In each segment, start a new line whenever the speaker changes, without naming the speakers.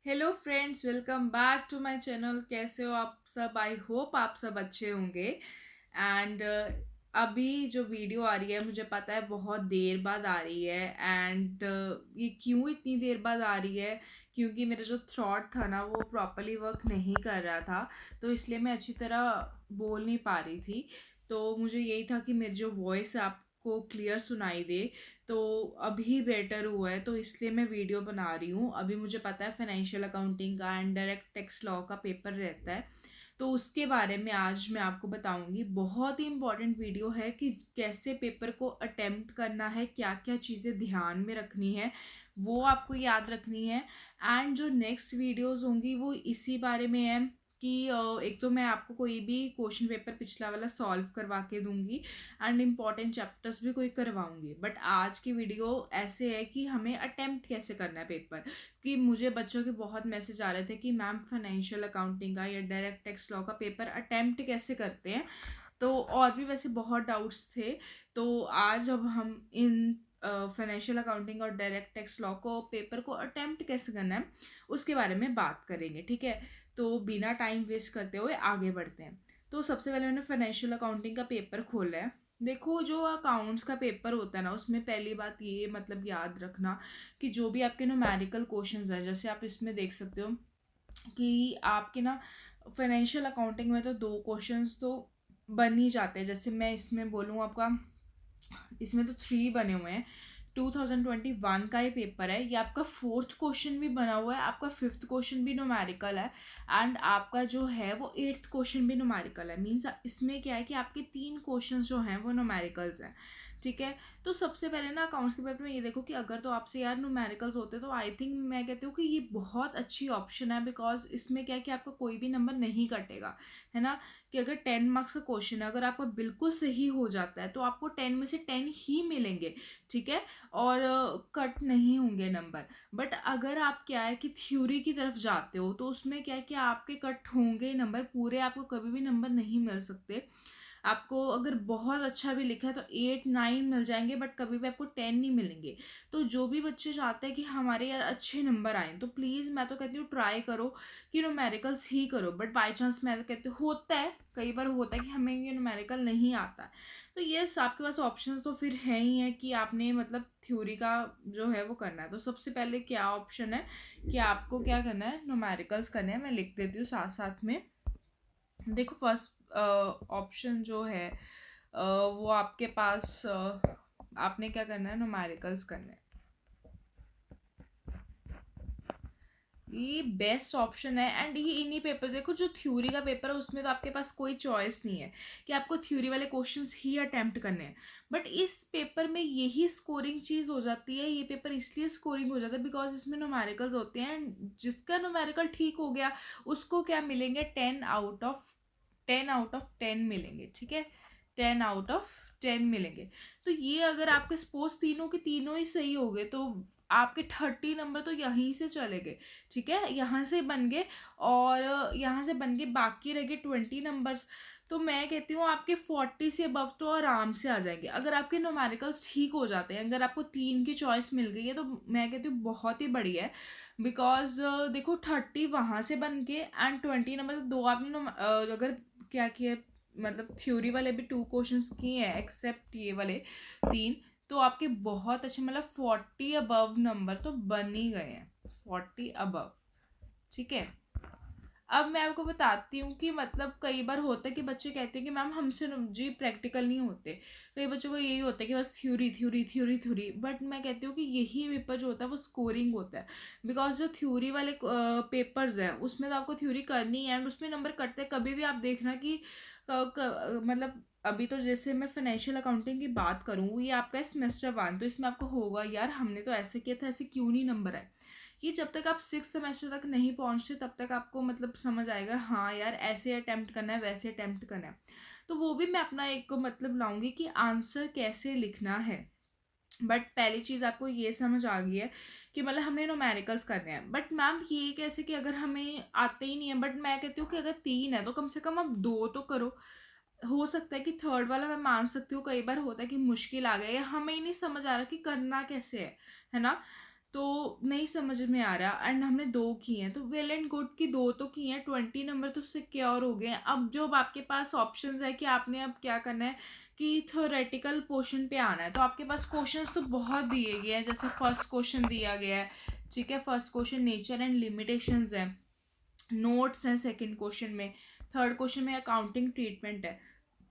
Hello friends, welcome back to my channel. कैसे हो आप सब? आई होप आप सब अच्छे होंगे। एंड अभी जो वीडियो आ रही है, मुझे पता है बहुत देर बाद आ रही है। एंड ये क्यों इतनी देर बाद आ रही है? क्योंकि मेरा जो थ्रॉट था ना, वो प्रॉपरली वर्क नहीं कर रहा था, तो इसलिए मैं अच्छी तरह बोल नहीं पा रही थी। तो मुझे यही था कि मेरी जो वॉइस आपको क्लियर सुनाई दे। तो अभी बेटर हुआ है, तो इसलिए मैं वीडियो बना रही हूँ। अभी मुझे पता है फाइनेंशियल अकाउंटिंग का एंड डायरेक्ट टैक्स लॉ का पेपर रहता है, तो उसके बारे में आज मैं आपको बताऊंगी। बहुत ही इंपॉर्टेंट वीडियो है कि कैसे पेपर को अटेम्प्ट करना है, क्या क्या चीज़ें ध्यान में रखनी है, वो आपको याद रखनी है। एंड जो नेक्स्ट वीडियोस होंगी वो इसी बारे में है कि एक तो मैं आपको कोई भी क्वेश्चन पेपर पिछला वाला सॉल्व करवा के दूंगी एंड इम्पॉर्टेंट चैप्टर्स भी कोई करवाऊंगी। बट आज की वीडियो ऐसे है कि हमें अटेम्प्ट कैसे करना है पेपर। कि मुझे बच्चों के बहुत मैसेज आ रहे थे कि मैम फाइनेंशियल अकाउंटिंग का या डायरेक्ट टैक्स लॉ का पेपर अटेम्प्ट कैसे करते हैं। तो और भी वैसे बहुत डाउट्स थे। तो आज अब हम इन फाइनेंशियल अकाउंटिंग और डायरेक्ट टैक्स लॉ को पेपर को अटेम्प्ट कैसे करना है उसके बारे में बात करेंगे, ठीक है। तो बिना टाइम वेस्ट करते हुए आगे बढ़ते हैं। तो सबसे पहले मैंने फाइनेंशियल अकाउंटिंग का पेपर खोला है। देखो, जो अकाउंट्स का पेपर होता है ना, उसमें पहली बात ये मतलब याद रखना कि जो भी आपके न्यूमेरिकल क्वेश्चंस हैं, जैसे आप इसमें देख सकते हो कि आपके ना फाइनेंशियल अकाउंटिंग में तो दो क्वेश्चंस तो बन ही जाते हैं। जैसे मैं इसमें बोलूँ आपका, इसमें तो 3 बने हुए हैं। 2021 का ये पेपर है, ये आपका फोर्थ क्वेश्चन भी बना हुआ है, आपका फिफ्थ क्वेश्चन भी न्यूमेरिकल है, एंड आपका जो है वो एट्थ क्वेश्चन भी न्यूमेरिकल है। मीन्स इसमें क्या है कि आपके 3 क्वेश्चन जो हैं वो न्यूमेरिकल्स हैं, ठीक है। तो सबसे पहले ना अकाउंट्स के पेपर में ये देखो कि अगर तो आपसे यार न्यूमेरिकल्स होते तो आई थिंक मैं कहती हूँ कि ये बहुत अच्छी ऑप्शन है। बिकॉज इसमें क्या है कि आपका कोई भी नंबर नहीं कटेगा, है ना। कि अगर 10 मार्क्स का क्वेश्चन है, अगर आपका बिल्कुल सही हो जाता है तो आपको 10 में से 10 ही मिलेंगे, ठीक है। और कट नहीं होंगे नंबर। बट अगर आप क्या है कि थ्योरी की तरफ जाते हो, तो उसमें क्या है कि आपके कट होंगे नंबर पूरे, आपको कभी भी नंबर नहीं मिल सकते। आपको अगर बहुत अच्छा भी लिखा है तो 8 9 मिल जाएंगे, बट कभी भी आपको 10 नहीं मिलेंगे। तो जो भी बच्चे चाहते हैं कि हमारे यार अच्छे नंबर आए, तो प्लीज़ मैं तो कहती हूँ ट्राई करो कि न्यूमेरिकल्स ही करो। बट बाई चांस मैं तो कहती हूँ, होता है कई बार होता है कि हमें ये न्यूमेरिकल नहीं आता है, तो यस आपके पास ऑप्शंस तो फिर है ही है कि आपने मतलब थ्योरी का जो है वो करना है। तो सबसे पहले क्या ऑप्शन है कि आपको क्या करना है, न्यूमेरिकल्स करने हैं। मैं लिख देती हूँ साथ साथ में। देखो, फर्स्ट ऑप्शन जो है वो आपके पास आपने क्या करना है, न्यूमेरिकल्स करना है। ये बेस्ट ऑप्शन है। एंड ये इन्हीं पेपर, देखो जो थ्योरी का पेपर है उसमें तो आपके पास कोई चॉइस नहीं है कि आपको थ्योरी वाले क्वेश्चंस ही अटेम्प्ट करने हैं। बट इस पेपर में यही स्कोरिंग चीज़ हो जाती है। ये पेपर इसलिए स्कोरिंग हो जाता है बिकॉज इसमें न्यूमेरिकल्स होते हैं, एंड जिसका न्यूमेरिकल ठीक हो गया उसको क्या मिलेंगे, 10 आउट ऑफ 10 मिलेंगे, ठीक है। 10 आउट ऑफ 10 मिलेंगे। तो ये अगर आपके सपोज तीनों के तीनों ही सही हो गए, तो आपके 30 नंबर तो यहीं से चले गए, ठीक है, यहाँ से बन गए। और यहाँ से बन गए, बाकी रह गए 20 नंबर्स। तो मैं कहती हूँ आपके 40 से अबव तो आराम से आ जाएंगे अगर आपके न्यूमेरिकल्स ठीक हो जाते हैं। अगर आपको 3 की चॉइस मिल गई है तो मैं कहती हूँ बहुत ही बढ़िया है। बिकॉज देखो 30 वहाँ से बन के एंड 20 नंबर, तो दो आपने अगर क्या किया, मतलब थ्योरी वाले भी 2 क्वेश्चंस किए हैं एक्सेप्ट ये वाले 3, तो आपके बहुत अच्छे मतलब 40 अबव नंबर तो बन ही गए हैं, 40 अबव, ठीक है। अब मैं आपको बताती हूँ कि मतलब कई बार होता है कि बच्चे कहते हैं कि मैम हमसे जी प्रैक्टिकल नहीं होते। कई बच्चों को यही होता है कि बस theory theory theory theory. But मैं कहती हूँ कि यही पेपर जो होता है वो स्कोरिंग होता है। बिकॉज जो थ्योरी वाले पेपर्स हैं उसमें तो आपको थ्योरी करनी है एंड उसमें नंबर कटते हैं। कभी भी आप देखना कि मतलब अभी तो जैसे मैं फाइनेंशियल अकाउंटिंग की बात करूँ, ये आपका सेमेस्टर 1, तो इसमें आपको होगा यार हमने तो ऐसे किया था, ऐसे क्यों नहीं नंबर आए। कि जब तक आप 6 सेमेस्टर तक नहीं पहुंचते तब तक आपको मतलब समझ आएगा हाँ यार ऐसे अटेम्प्ट करना है, वैसे अटेम्प्ट करना है। तो वो भी मैं अपना एक मतलब लाऊंगी कि आंसर कैसे लिखना है। बट पहली चीज़ आपको ये समझ आ गई है कि मतलब हमने न्यूमेरिकल्स करने हैं। बट मैम ये कैसे कि अगर हमें आते ही नहीं है। बट मैं कहती हूँ कि अगर 3 है तो कम से कम आप 2 तो करो। हो सकता है कि थर्ड वाला मैं मान सकती हूँ, कई बार होता है कि मुश्किल आ गया या हमें ही नहीं समझ आ रहा कि करना कैसे है ना। तो नहीं समझ में आ रहा, एंड हमने 2 की हैं, तो वेल एंड गुड कि 2 तो की हैं, 20 नंबर तो सिक्योर हो गए हैं। अब जो अब आपके पास ऑप्शंस है कि आपने अब क्या करना है कि थ्योरेटिकल पोर्शन पे आना है। तो आपके पास क्वेश्चंस तो बहुत दिए गए हैं, जैसे फर्स्ट क्वेश्चन दिया गया है, ठीक है, first question nature and limitations है, नोट्स हैं सेकंड क्वेश्चन में, थर्ड क्वेश्चन में अकाउंटिंग ट्रीटमेंट है।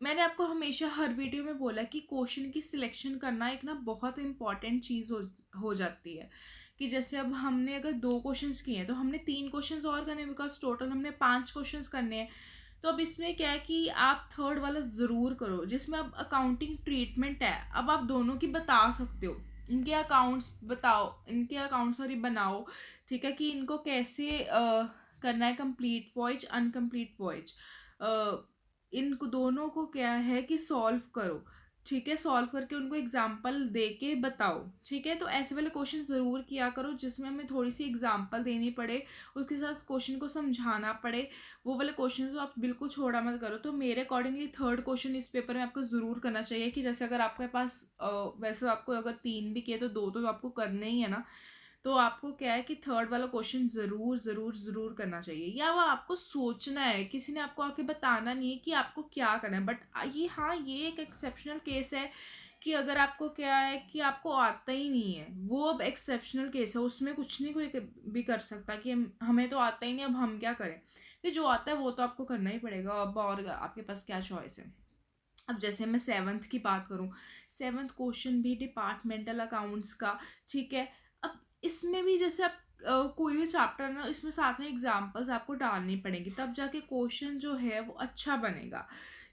मैंने आपको हमेशा हर वीडियो में बोला कि क्वेश्चन की सिलेक्शन करना एक ना बहुत इंपॉर्टेंट चीज़ हो जाती है। कि जैसे अब हमने अगर 2 क्वेश्चंस किए हैं तो हमने 3 क्वेश्चंस और करने हैं, बिकॉज टोटल हमने 5 क्वेश्चंस करने हैं। तो अब इसमें क्या है कि आप थर्ड वाला ज़रूर करो, जिसमें अब अकाउंटिंग ट्रीटमेंट है। अब आप दोनों की बता सकते हो, इनके अकाउंट्स बताओ, इनके अकाउंट सॉरी बनाओ, ठीक है, कि इनको कैसे करना है, कंप्लीट वॉइज अनकम्प्लीट वॉइज, इन दोनों को क्या है कि सॉल्व करो, ठीक है, सॉल्व करके उनको एग्जाम्पल दे के बताओ, ठीक है। तो ऐसे वाले क्वेश्चन ज़रूर किया करो जिसमें हमें थोड़ी सी एग्जाम्पल देनी पड़े, उसके साथ क्वेश्चन को समझाना पड़े। वो वाले क्वेश्चन तो आप बिल्कुल छोड़ा मत करो। तो मेरे अकॉर्डिंगली थर्ड क्वेश्चन इस पेपर में आपको ज़रूर करना चाहिए, कि जैसे अगर आपके पास वैसे तो आपको अगर 3 भी किए तो 2 तो आपको करने ही है ना। तो आपको क्या है कि थर्ड वाला क्वेश्चन ज़रूर ज़रूर ज़रूर करना चाहिए, या वो आपको सोचना है, किसी ने आपको आके बताना नहीं है कि आपको क्या करना है। बट ये हाँ, ये एक एक्सेप्शनल केस है कि अगर आपको क्या है कि आपको आता ही नहीं है, वो अब एक्सेप्शनल केस है, उसमें कुछ नहीं कोई भी कर सकता कि हमें तो आता ही नहीं, अब हम क्या करें। फिर जो आता है वो तो आपको करना ही पड़ेगा, अब और आपके पास क्या चॉइस है। अब जैसे मैं 7th की बात करूँ, 7th क्वेश्चन भी डिपार्टमेंटल अकाउंट्स का, ठीक है। अब इसमें भी जैसे आप कोई भी चैप्टर ना, इसमें साथ में एग्जांपल्स आपको डालनी पड़ेंगी, तब जाके क्वेश्चन जो है वो अच्छा बनेगा,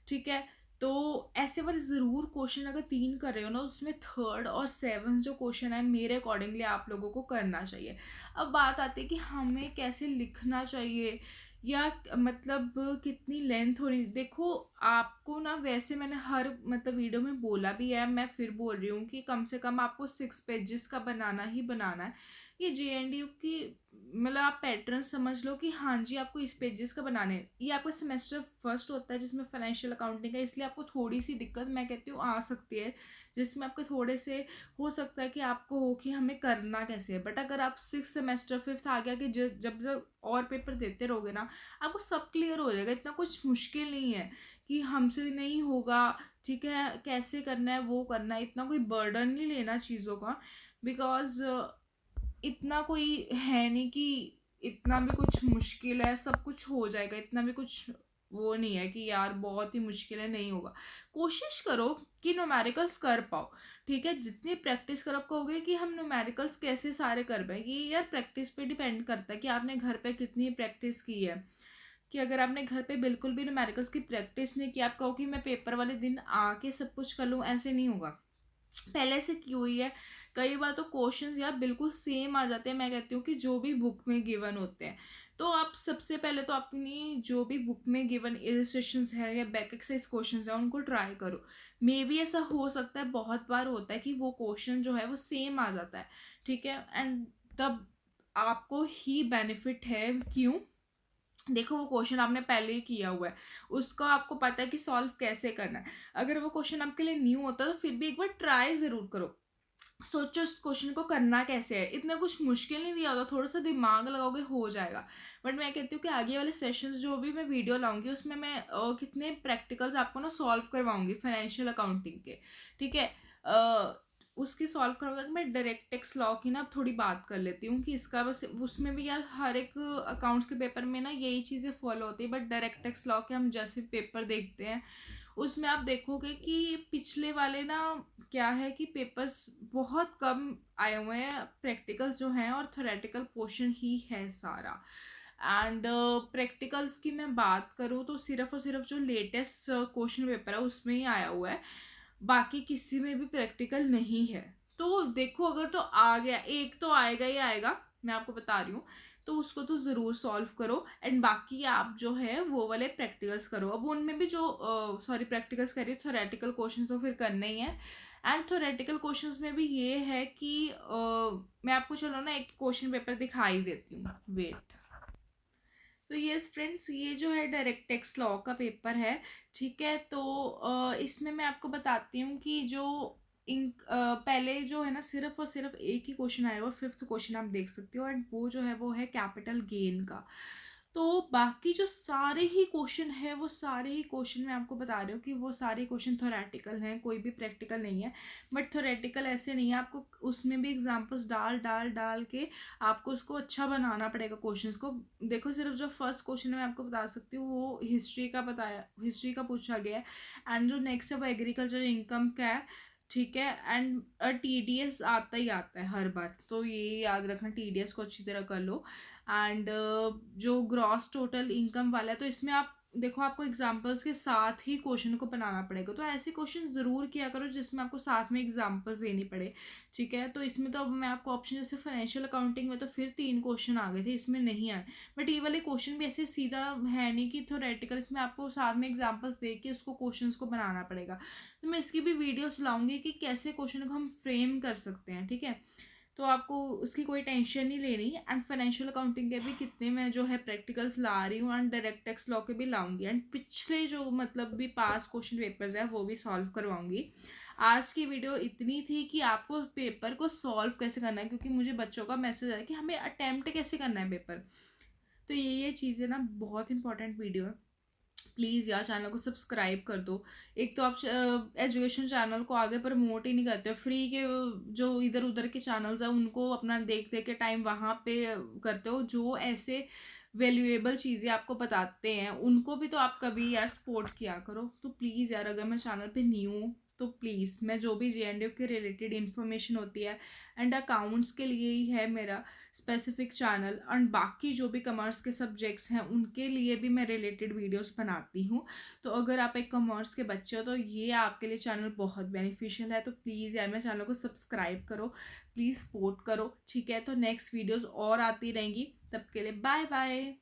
ठीक है। तो ऐसे वाले ज़रूर क्वेश्चन अगर 3 कर रहे हो ना, उसमें थर्ड और 7th जो क्वेश्चन है मेरे अकॉर्डिंगली आप लोगों को करना चाहिए। अब बात आती है कि हमें कैसे लिखना चाहिए, या मतलब कितनी लेंथ होनी, देखो आपको ना, वैसे मैंने हर मतलब वीडियो में बोला भी है, मैं फिर बोल रही हूँ कि कम से कम आपको 6 पेजेस का बनाना ही बनाना है। ये JNDU की मतलब आप पैटर्न समझ लो कि हाँ जी आपको इस पेजेस का बनाने हैं। ये आपका सेमेस्टर फर्स्ट होता है जिसमें फाइनेंशियल अकाउंटिंग है, इसलिए आपको थोड़ी सी दिक्कत मैं कहती हूँ आ सकती है, जिसमें आपके थोड़े से हो सकता है कि आपको हो कि हमें करना कैसे है। बट अगर आप 6 सेमेस्टर 5th आ गया कि जब जब और पेपर देते रहोगे ना, आपको सब क्लियर हो जाएगा। इतना कुछ मुश्किल नहीं है कि हमसे नहीं होगा, ठीक है, कैसे करना है वो करना है, इतना कोई बर्डन नहीं लेना चीज़ों का। बिकॉज इतना कोई है नहीं कि इतना भी कुछ मुश्किल है, सब कुछ हो जाएगा, इतना भी कुछ वो नहीं है कि यार बहुत ही मुश्किल है, नहीं होगा। कोशिश करो कि न्यूमेरिकल्स कर पाओ, ठीक है। जितनी प्रैक्टिस कर कहोगे कि हम न्यूमेरिकल्स कैसे सारे कर पाएंगे, यार प्रैक्टिस पे डिपेंड करता है कि आपने घर पे कितनी प्रैक्टिस की है। कि अगर आपने घर पे बिल्कुल भी न्यूमेरिकल्स की प्रैक्टिस नहीं की, आप कहो कि मैं पेपर वाले दिन आके सब कुछ कर लूँ, ऐसे नहीं होगा। पहले से की हुई है, कई बार तो क्वेश्चंस यार बिल्कुल सेम आ जाते हैं, मैं कहती हूँ कि जो भी बुक में गिवन होते हैं। तो आप सबसे पहले तो अपनी जो भी बुक में गिवन इलस्ट्रेशंस है या बैक एक्सरसाइज क्वेश्चंस है उनको ट्राई करो। मे बी ऐसा हो सकता है, बहुत बार होता है कि वो क्वेश्चन जो है वो सेम आ जाता है, ठीक है, एंड तब आपको ही बेनिफिट है। क्यों? देखो वो क्वेश्चन आपने पहले ही किया हुआ है, उसका आपको पता है कि सॉल्व कैसे करना है। अगर वो क्वेश्चन आपके लिए न्यू होता है तो फिर भी एक बार ट्राई ज़रूर करो, सोचो उस क्वेश्चन को करना कैसे है। इतना कुछ मुश्किल नहीं दिया होता, थोड़ा सा दिमाग लगाओगे हो जाएगा। बट मैं कहती हूँ कि आगे वाले सेशंस जो भी मैं वीडियो लाऊंगी उसमें मैं कितने प्रैक्टिकल्स आपको ना सॉल्व करवाऊंगी फाइनेंशियल अकाउंटिंग के, ठीक है। उसकी सॉल्व करवाकर मैं डायरेक्ट टैक्स लॉ की ना थोड़ी बात कर लेती हूँ कि इसका बस उसमें भी यार हर एक अकाउंट्स के पेपर में ना यही चीज़ें फॉलो होती है। बट डायरेक्ट टैक्स लॉ के हम जैसे पेपर देखते हैं उसमें आप देखोगे कि पिछले वाले ना क्या है कि पेपर्स बहुत कम आए हुए हैं, प्रैक्टिकल्स जो हैं और थ्योरेटिकल पोर्शन ही है सारा। एंड प्रैक्टिकल्स की मैं बात करूँ तो सिर्फ और सिर्फ जो लेटेस्ट क्वेश्चन पेपर है उसमें ही आया हुआ है, बाकी किसी में भी प्रैक्टिकल नहीं है। तो देखो अगर तो आ गया, एक तो आएगा ही आएगा, मैं आपको बता रही हूँ। तो उसको तो ज़रूर सॉल्व करो, एंड बाकी आप जो है वो वाले प्रैक्टिकल्स करो। अब उनमें भी जो सॉरी प्रैक्टिकल्स करिए, थ्योरेटिकल क्वेश्चन तो फिर करने ही है। एंड थ्योरेटिकल क्वेश्चंस में भी ये है कि मैं आपको चलो ना एक क्वेश्चन पेपर दिखाई देती हूँ, वेट। तो ये फ्रेंड्स ये जो है डायरेक्ट टेक्स्ट लॉ का पेपर है, ठीक है। तो इसमें मैं आपको बताती हूँ कि जो पहले जो है ना सिर्फ और सिर्फ एक ही क्वेश्चन आया हुआ, फिफ्थ क्वेश्चन आप देख सकते हो, एंड वो जो है वो है कैपिटल गेन का। तो बाकी जो सारे ही क्वेश्चन है, वो सारे ही क्वेश्चन मैं आपको बता रही हूँ कि वो सारे क्वेश्चन थोरेटिकल हैं, कोई भी प्रैक्टिकल नहीं है। बट थोरेटिकल ऐसे नहीं है, आपको उसमें भी एग्जांपल्स डाल डाल डाल के आपको उसको अच्छा बनाना पड़ेगा क्वेश्चंस को। देखो सिर्फ जो फर्स्ट क्वेश्चन है मैं आपको बता सकती हूँ, वो हिस्ट्री का बताया, हिस्ट्री का पूछा गया है। एंड जो नेक्स्ट है वो एग्रीकल्चर इनकम का है, ठीक है। एंड TDS आता ही आता है हर बार, तो ये याद रखना, TDS को अच्छी तरह कर लो। एंड जो ग्रॉस टोटल इनकम वाला है, तो इसमें आप देखो आपको एग्जांपल्स के साथ ही क्वेश्चन को बनाना पड़ेगा, तो ऐसे क्वेश्चन ज़रूर किया करो जिसमें आपको साथ में एग्जांपल्स देनी पड़े, ठीक है। तो इसमें तो अब मैं आपको ऑप्शन, जैसे फाइनेंशियल अकाउंटिंग में तो फिर 3 क्वेश्चन आ गए थे, इसमें नहीं आए। बट ये वाले क्वेश्चन भी ऐसे सीधा है नहीं कि थोरेटिकल, इसमें आपको साथ में एग्जांपल्स दे के उसको क्वेश्चंस को बनाना पड़ेगा। तो मैं इसकी भी वीडियोस लाऊंगी कि कैसे क्वेश्चन को हम फ्रेम कर सकते हैं, ठीक है। तो आपको उसकी कोई टेंशन नहीं लेनी। एंड फाइनेंशियल अकाउंटिंग के भी कितने मैं जो है प्रैक्टिकल्स ला रही हूँ, एंड डायरेक्ट टैक्स लॉ के भी लाऊंगी, एंड पिछले जो मतलब भी पास क्वेश्चन पेपर्स है वो भी सॉल्व करवाऊंगी। आज की वीडियो इतनी थी कि आपको पेपर को सॉल्व कैसे करना है, क्योंकि मुझे बच्चों का मैसेज आया कि हमें अटेम्प्ट कैसे करना है पेपर। तो ये चीज़ें ना बहुत इंपॉर्टेंट वीडियो है। प्लीज़ यार चैनल को सब्सक्राइब कर दो। एक तो आप एजुकेशन चैनल को आगे प्रमोट ही नहीं करते हो, फ्री के जो इधर उधर के चैनल्स हैं उनको अपना देख देख के टाइम वहाँ पे करते हो। जो ऐसे वैल्यूएबल चीज़ें आपको बताते हैं उनको भी तो आप कभी यार सपोर्ट किया करो। तो प्लीज़ यार, अगर मैं चैनल पे न्यू हूँ तो प्लीज़, मैं जो भी JNDU के रिलेटेड इन्फॉर्मेशन होती है एंड अकाउंट्स के लिए ही है मेरा स्पेसिफिक चैनल, एंड बाकी जो भी कॉमर्स के सब्जेक्ट्स हैं उनके लिए भी मैं रिलेटेड वीडियोस बनाती हूँ। तो अगर आप एक कॉमर्स के बच्चे हो तो ये आपके लिए चैनल बहुत बेनिफिशियल है। तो प्लीज़ यार मेरे चैनल को सब्सक्राइब करो, प्लीज़ सपोर्ट करो, ठीक है। तो नेक्स्ट वीडियोस और आती रहेंगी, तब के लिए बाय बाय।